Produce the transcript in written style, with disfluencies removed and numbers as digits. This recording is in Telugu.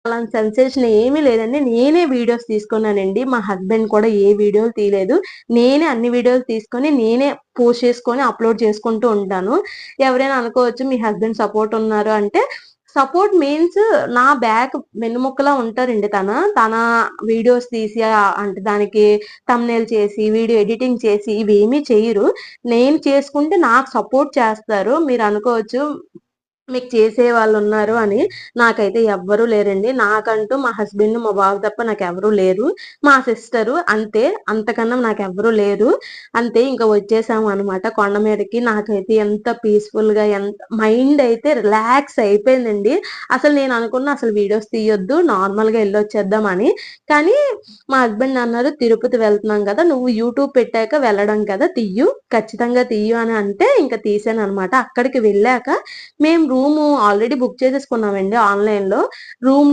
అలాంటి సెన్సేషన్ ఏమీ లేదండి. నేనే వీడియోస్ తీసుకున్నానండి. మా హస్బెండ్ కూడా ఏ వీడియోలు తీయలేదు. నేనే అన్ని వీడియోలు తీసుకొని, నేనే పోస్ట్ చేసుకొని, అప్‌లోడ్ చేసుకుంటూ ఉంటాను. ఎవరైనా అనుకోవచ్చు మీ హస్బెండ్ సపోర్ట్ ఉన్నారు అంటే, సపోర్ట్ మీన్స్ నా బ్యాక్ వెన్నుముక్కలా ఉంటారండి తన. తన వీడియోస్ తీసి అంటే దానికి థంబ్‌నెయిల్ చేసి, వీడియో ఎడిటింగ్ చేసి ఇవేమీ చెయ్యరు. నేను చేసుకుంటే నాకు సపోర్ట్ చేస్తారు. మీరనుకోవచ్చు మీకు చేసేవాళ్ళున్నారు అని. నాకైతే ఎవ్వరూ లేరండి. నాకంటూ మా హస్బెండ్, మా బాబు తప్ప నాకెవరూ లేరు. మా సిస్టరు అంతే. అంతకన్నా నాకెవ్వరూ లేరు. అంతే ఇంక వచ్చేసామనమాట కొండ మీదకి. నాకైతే ఎంత పీస్‌ఫుల్‌గా మైండయితే రిలాక్స్ అయిపోయిందండి. అసలు నేననుకున్నా అసలు వీడియోస్ తీయొద్దు. నార్మల్‌గా ఎళ్ళొచ్చేద్దామని. కానీ మా హస్బెండ్ అన్నారు, "తిరుపతి వెళ్తున్నాం కదా! నువ్వు యూట్యూబ్ పెట్టాక వెళ్ళడం కదా! తియ్యు. ఖచ్చితంగా తియ్యు" అని అంటే ఇంక తీశాననమాట. అక్కడికి వెళ్ళాక మేము రూము ఆల్రెడీ బుక్ చేసేసుకున్నామండి ఆన్‌లైన్‌లో. రూమ్